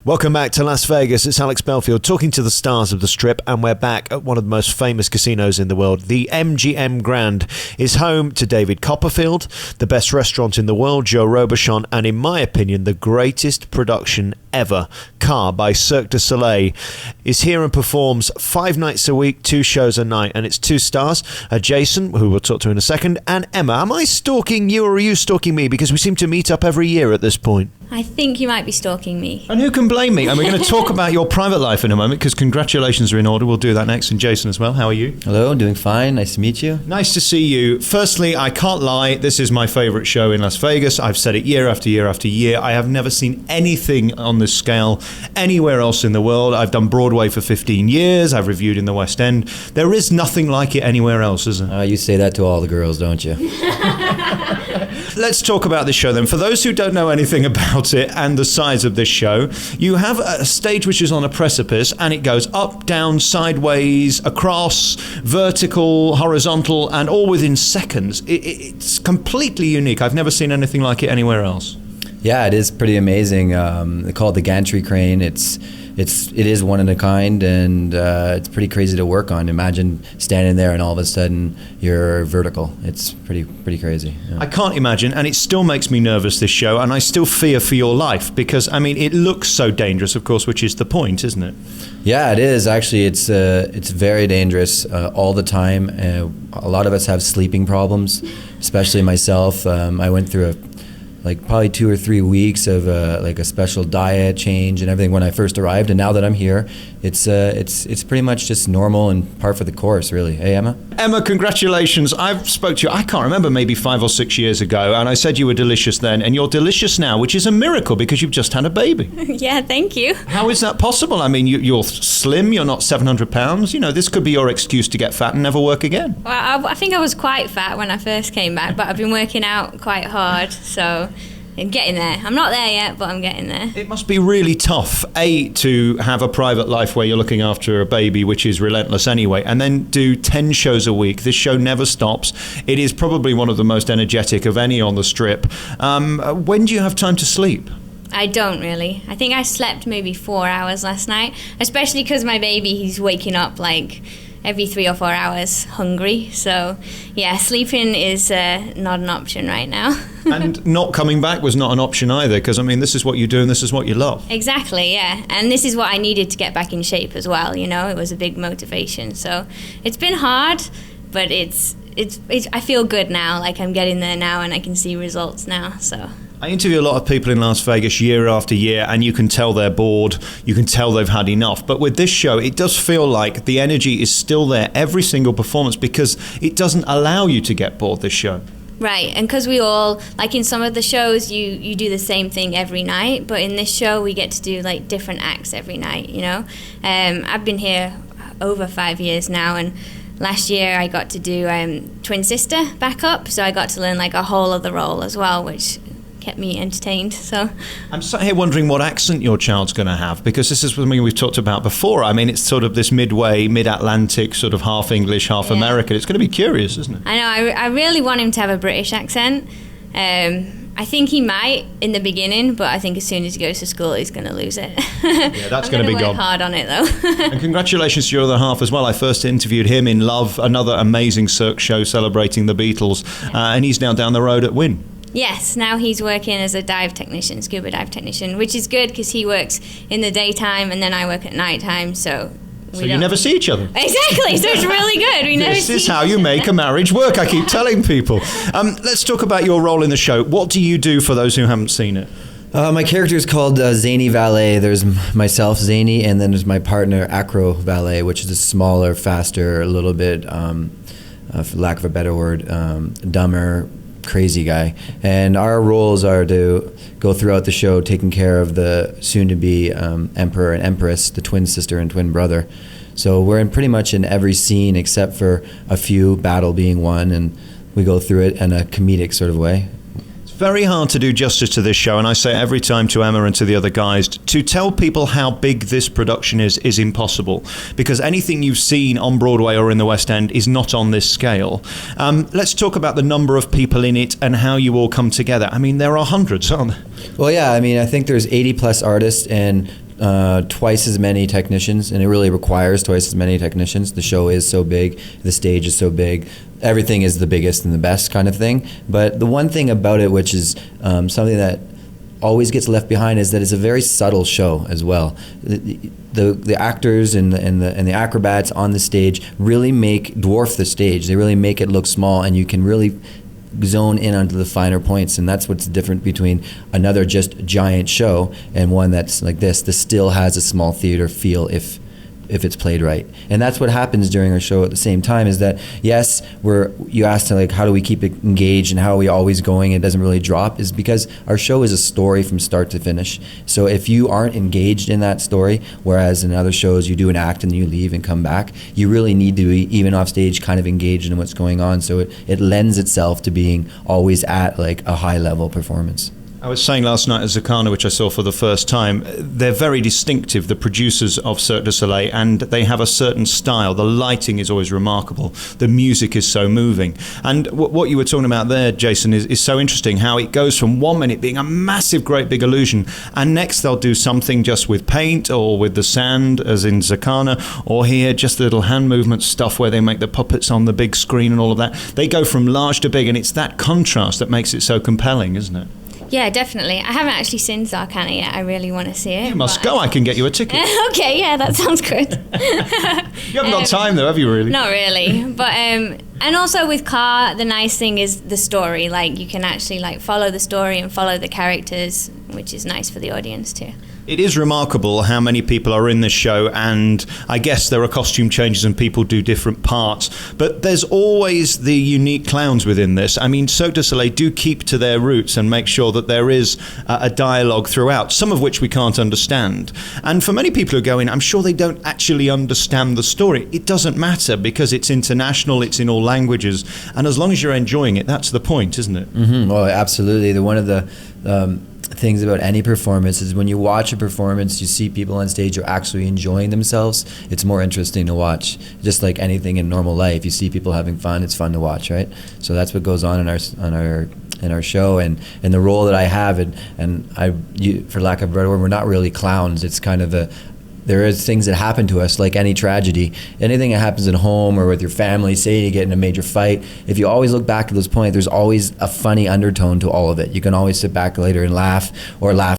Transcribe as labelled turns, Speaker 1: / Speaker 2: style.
Speaker 1: Welcome back to Las Vegas. It's Alex Belfield talking to the stars of the Strip, and we're back at one of the most famous casinos in the world. The MGM Grand is home to David Copperfield, the best restaurant in the world, Joe Robuchon, and in my opinion, the greatest production ever, Car by Cirque Du Soleil, is here and performs 5 nights a week, 2 shows a night, and it's 2 stars, Jason, who we'll talk to in a second, and Emma. Am I stalking you or are you stalking me? Because we seem to meet up every year at this point.
Speaker 2: I think you might be stalking me.
Speaker 3: And who can blame me? And we're going to talk about your private life in a moment, because congratulations are in order. We'll do that next. And Jason as well. How are you?
Speaker 4: Hello, doing fine. Nice to meet you.
Speaker 3: Nice to see you. Firstly, I can't lie. This is my favorite show in Las Vegas. I've said it year after year after year. I have never seen anything on this scale anywhere else in the world. I've done Broadway for 15 years. I've reviewed in the West End. There is nothing like it anywhere else, is there?
Speaker 4: You say that to all the girls, don't you?
Speaker 3: Let's talk about this show then. For those who don't know anything about it and the size of this show, you have a stage which is on a precipice, and it goes up, down, sideways, across, vertical, horizontal, and all within seconds. It's completely unique. I've never seen anything like it anywhere else.
Speaker 4: Yeah, it is pretty amazing. They call it the gantry crane. It is one in a kind, and it's pretty crazy to work on. Imagine standing there and all of a sudden you're vertical. It's pretty crazy. Yeah.
Speaker 3: I can't imagine, and it still makes me nervous, this show, and I still fear for your life because, I mean, it looks so dangerous, of course, which is the point, isn't it?
Speaker 4: Yeah, it is. Actually, it's very dangerous all the time. A lot of us have sleeping problems, especially myself. I went through probably 2 or 3 weeks of a special diet change and everything when I first arrived, and now that I'm here, it's pretty much just normal and par for the course, really. Hey, Emma?
Speaker 3: Emma, congratulations. I've spoke to you, I can't remember, maybe 5 or 6 years ago, and I said you were delicious then, and you're delicious now, which is a miracle because you've just had a baby.
Speaker 2: Yeah, thank you.
Speaker 3: How is that possible? I mean, you're slim, you're not 700 pounds. You know, this could be your excuse to get fat and never work again.
Speaker 2: Well, I think I was quite fat when I first came back, but I've been working out quite hard, so I'm getting there. I'm not there yet, but I'm getting there.
Speaker 3: It must be really tough, to have a private life where you're looking after a baby, which is relentless anyway, and then do 10 shows a week. This show never stops. It is probably one of the most energetic of any on the Strip. When do you have time to sleep?
Speaker 2: I don't really. I think I slept maybe 4 hours last night, especially because my baby, he's waking up like every 3 or 4 hours hungry. So yeah, sleeping is not an option right now.
Speaker 3: And not coming back was not an option either, because I mean, this is what you do and this is what you love.
Speaker 2: Exactly, yeah. And this is what I needed to get back in shape as well, you know. It was a big motivation. So it's been hard, but it's I feel good now. Like, I'm getting there now and I can see results now, so.
Speaker 3: I interview a lot of people in Las Vegas year after year, and you can tell they're bored, you can tell they've had enough. But with this show, it does feel like the energy is still there every single performance, because it doesn't allow you to get bored, this show.
Speaker 2: Right, and because we all, like in some of the shows, you do the same thing every night, but in this show, we get to do like different acts every night, you know? I've been here over 5 years now, and last year I got to do Twin Sister backup, so I got to learn like a whole other role as well, which kept me entertained. So
Speaker 3: I'm sat here wondering what accent your child's going to have, because this is something we've talked about before. I mean, it's sort of this mid-Atlantic, sort of half English, half American. It's going to be curious, isn't it?
Speaker 2: I know. I really want him to have a British accent. I think he might in the beginning, but I think as soon as he goes to school, he's going to lose it.
Speaker 3: Yeah, that's going to be gone.
Speaker 2: I'm hard on it, though.
Speaker 3: And congratulations to your other half as well. I first interviewed him in Love, another amazing Cirque show celebrating the Beatles, and he's now down the road at Wynn.
Speaker 2: Yes, now he's working as a dive technician, scuba dive technician, which is good because he works in the daytime and then I work at nighttime, so
Speaker 3: you never see each other.
Speaker 2: Exactly, so it's really good.
Speaker 3: This is how you make a marriage work, I keep telling people. Let's talk about your role in the show. What do you do for those who haven't seen it?
Speaker 4: My character is called Zany Valet. There's myself, Zany, and then there's my partner, Acro Valet, which is a smaller, faster, a little bit, for lack of a better word, dumber, crazy guy. And our roles are to go throughout the show taking care of the soon-to-be emperor and empress, the twin sister and twin brother. So we're in pretty much in every scene except for a few, battle being one, and we go through it in a comedic sort of way.
Speaker 3: Very hard to do justice to this show, and I say every time to Emma and to the other guys, to tell people how big this production is impossible, because anything you've seen on Broadway or in the West End is not on this scale. Let's talk about the number of people in it and how you all come together. I mean, there are hundreds, aren't there?
Speaker 4: Well, yeah, I mean, I think there's 80 plus artists, and twice as many technicians, and it really requires twice as many technicians. The show is so big, the stage is so big, everything is the biggest and the best kind of thing. But the one thing about it, which is something that always gets left behind, is that it's a very subtle show as well. The actors and the acrobats on the stage really dwarf the stage. They really make it look small, and you can really zone in onto the finer points, and that's what's different between another just giant show and one that's like this. This still has a small theater feel if it's played right. And that's what happens during our show at the same time, is that yes, you asked like how do we keep it engaged and how are we always going, it doesn't really drop, is because our show is a story from start to finish. So if you aren't engaged in that story, whereas in other shows you do an act and you leave and come back, you really need to be, even off stage, kind of engaged in what's going on. So it lends itself to being always at like a high level performance.
Speaker 3: I was saying last night at Zakana, which I saw for the first time, they're very distinctive, the producers of Cirque du Soleil, and they have a certain style. The lighting is always remarkable. The music is so moving. And what you were talking about there, Jason, is so interesting, how it goes from 1 minute being a massive, great big illusion, and next they'll do something just with paint or with the sand, as in Zakana, or here, just the little hand movement stuff where they make the puppets on the big screen and all of that. They go from large to big, and it's that contrast that makes it so compelling, isn't it?
Speaker 2: Yeah, definitely. I haven't actually seen Zarkana yet. I really want to see it.
Speaker 3: You must go. I can get you a ticket.
Speaker 2: Okay, yeah, that sounds good.
Speaker 3: You haven't got time though, have you really?
Speaker 2: Not really. But and also with Car, the nice thing is the story. Like you can actually like follow the story and follow the characters, which is nice for the audience too.
Speaker 3: It is remarkable how many people are in this show, and I guess there are costume changes and people do different parts, but there's always the unique clowns within this. I mean, Cirque du Soleil do keep to their roots and make sure that there is a dialogue throughout, some of which we can't understand. And for many people who go in, I'm sure they don't actually understand the story. It doesn't matter because it's international, it's in all languages, and as long as you're enjoying it, that's the point, isn't it?
Speaker 4: Mm-hmm. Well, absolutely. One of the things about any performance is when you watch a performance, you see people on stage who are actually enjoying themselves, it's more interesting to watch. Just like anything in normal life, you see people having fun, it's fun to watch, right? So that's what goes on in our show, and the role that I have, and for lack of a better word, we're not really clowns. It's kind of there is things that happen to us, like any tragedy. Anything that happens at home or with your family, say you get in a major fight, if you always look back at those points, there's always a funny undertone to all of it. You can always sit back later and laugh, or laugh